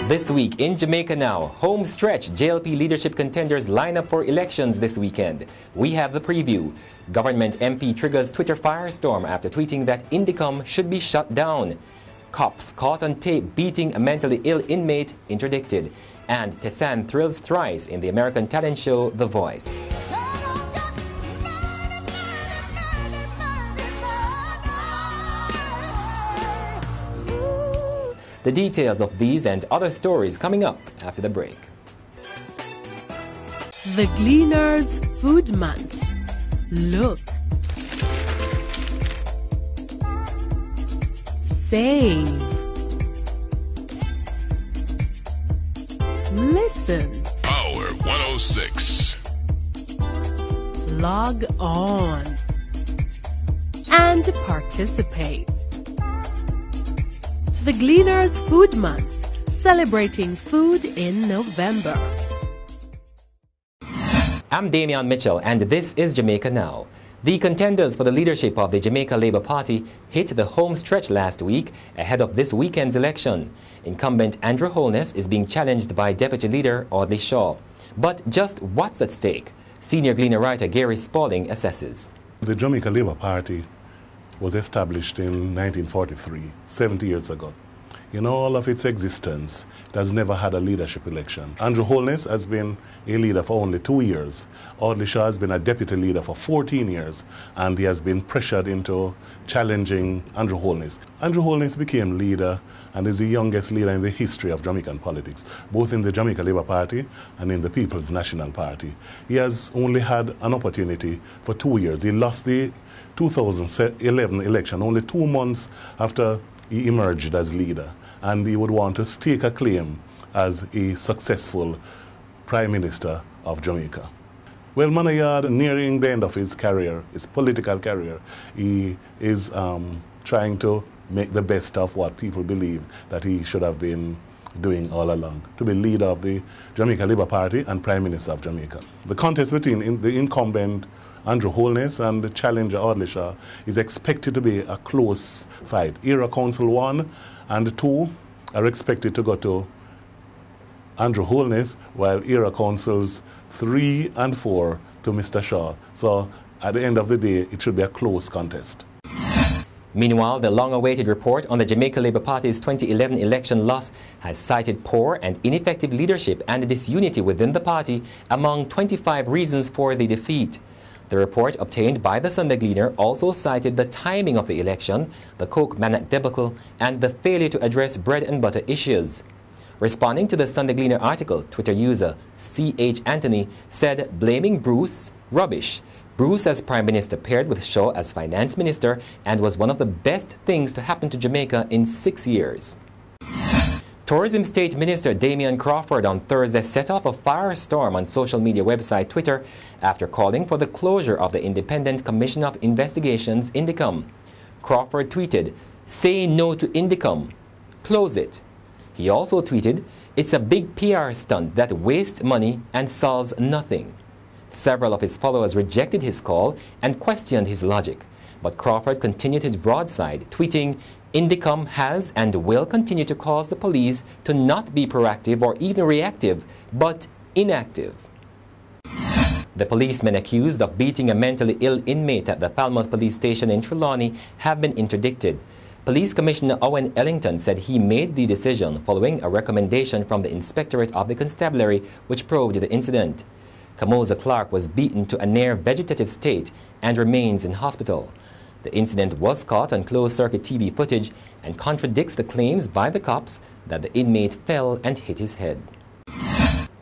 This week in Jamaica Now, home stretch JLP leadership contenders line up for elections this weekend. We have the preview. Government MP triggers Twitter firestorm after tweeting that Indicom should be shut down. Cops caught on tape beating a mentally ill inmate interdicted. And Tessanne thrills thrice in the American talent show The Voice. The details of these and other stories coming up after the break. The Gleaners Food Month. Look. Save. Listen. Power 106. Log on. And participate. The Gleaners Food Month, celebrating food in November. I'm Damian Mitchell, and this is Jamaica Now. The contenders for the leadership of the Jamaica Labour Party hit the home stretch last week ahead of this weekend's election. Incumbent Andrew Holness is being challenged by Deputy Leader Audley Shaw. But just what's at stake? Senior Gleaner writer Gary Spalding assesses. The Jamaica Labour Party was established in 1943, 70 years ago. In all of its existence, it has never had a leadership election. Andrew Holness has been a leader for only 2 years. Audley Shaw has been a deputy leader for 14 years, and he has been pressured into challenging Andrew Holness. Andrew Holness became leader and is the youngest leader in the history of Jamaican politics, both in the Jamaica Labour Party and in the People's National Party. He has only had an opportunity for 2 years. He lost the 2011 election only 2 months after he emerged as leader, and he would want to stake a claim as a successful Prime Minister of Jamaica. Well, Manayard, nearing the end of his career, his political career, he is trying to make the best of what people believe that he should have been doing all along, to be leader of the Jamaica Labour Party and Prime Minister of Jamaica. The contest between the incumbent Andrew Holness and the challenger Audley Shaw is expected to be a close fight. Era Council 1 and 2 are expected to go to Andrew Holness, while Era Councils 3 and 4 to Mr. Shaw. So at the end of the day, it should be a close contest. Meanwhile, the long-awaited report on the Jamaica Labour Party's 2011 election loss has cited poor and ineffective leadership and disunity within the party among 25 reasons for the defeat. The report obtained by the Sunday Gleaner also cited the timing of the election, the Coke Manac debacle, and the failure to address bread and butter issues. Responding to the Sunday Gleaner article, Twitter user C.H. Anthony said blaming Bruce, rubbish. Bruce as Prime Minister paired with Shaw as Finance Minister and was one of the best things to happen to Jamaica in 6 years. Tourism State Minister Damian Crawford on Thursday set off a firestorm on social media website Twitter after calling for the closure of the Independent Commission of Investigations, Indicom. Crawford tweeted, "Say no to Indicom. Close it." He also tweeted, "It's a big PR stunt that wastes money and solves nothing." Several of his followers rejected his call and questioned his logic, but Crawford continued his broadside, tweeting, "Indicom has and will continue to cause the police to not be proactive or even reactive, but inactive." The policemen accused of beating a mentally ill inmate at the Falmouth police station in Trelawney have been interdicted. Police Commissioner Owen Ellington said he made the decision following a recommendation from the Inspectorate of the Constabulary, which probed the incident. Camosa Clark was beaten to a near vegetative state and remains in hospital. The incident was caught on closed-circuit TV footage and contradicts the claims by the cops that the inmate fell and hit his head.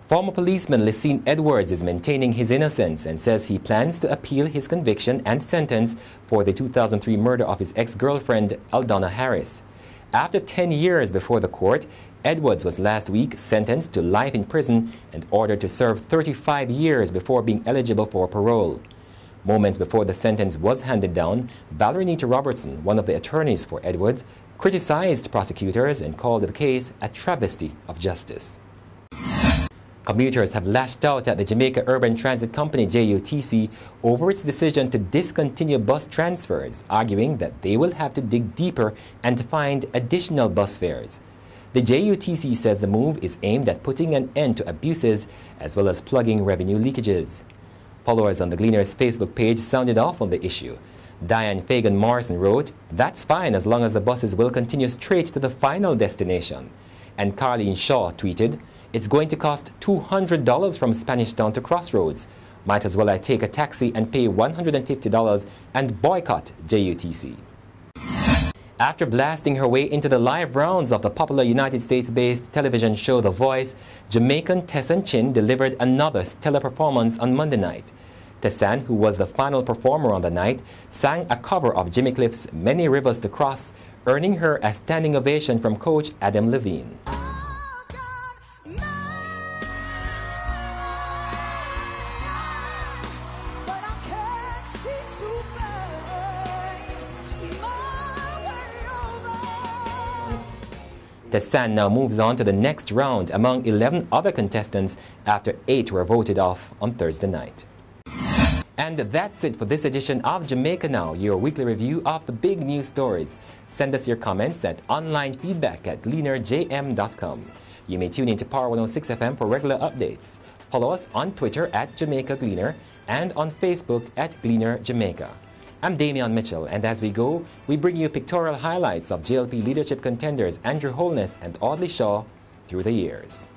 Former policeman Lysine Edwards is maintaining his innocence and says he plans to appeal his conviction and sentence for the 2003 murder of his ex-girlfriend Aldona Harris. After 10 years before the court, Edwards was last week sentenced to life in prison and ordered to serve 35 years before being eligible for parole. Moments before the sentence was handed down, Valerie Nita Robertson, one of the attorneys for Edwards, criticized prosecutors and called the case a travesty of justice. Commuters have lashed out at the Jamaica Urban Transit Company, JUTC, over its decision to discontinue bus transfers, arguing that they will have to dig deeper and find additional bus fares. The JUTC says the move is aimed at putting an end to abuses as well as plugging revenue leakages. Followers on the Gleaner's Facebook page sounded off on the issue. Diane Fagan Morrison wrote, "That's fine as long as the buses will continue straight to the final destination." And Carleen Shaw tweeted, "It's going to cost $200 from Spanish Town to Crossroads. Might as well I take a taxi and pay $150 and boycott JUTC." After blasting her way into the live rounds of the popular United States-based television show The Voice, Jamaican Tessanne delivered another stellar performance on Monday night. Tessanne, who was the final performer on the night, sang a cover of Jimmy Cliff's Many Rivers to Cross, earning her a standing ovation from coach Adam Levine. Tessanne now moves on to the next round among 11 other contestants after 8 were voted off on Thursday night. And that's it for this edition of Jamaica Now, your weekly review of the big news stories. Send us your comments at onlinefeedback@gleanerjm.com. You may tune into Power 106 FM for regular updates. Follow us on Twitter at Jamaica Gleaner and on Facebook at Gleaner Jamaica. I'm Damian Mitchell, and as we go, we bring you pictorial highlights of JLP leadership contenders Andrew Holness and Audley Shaw through the years.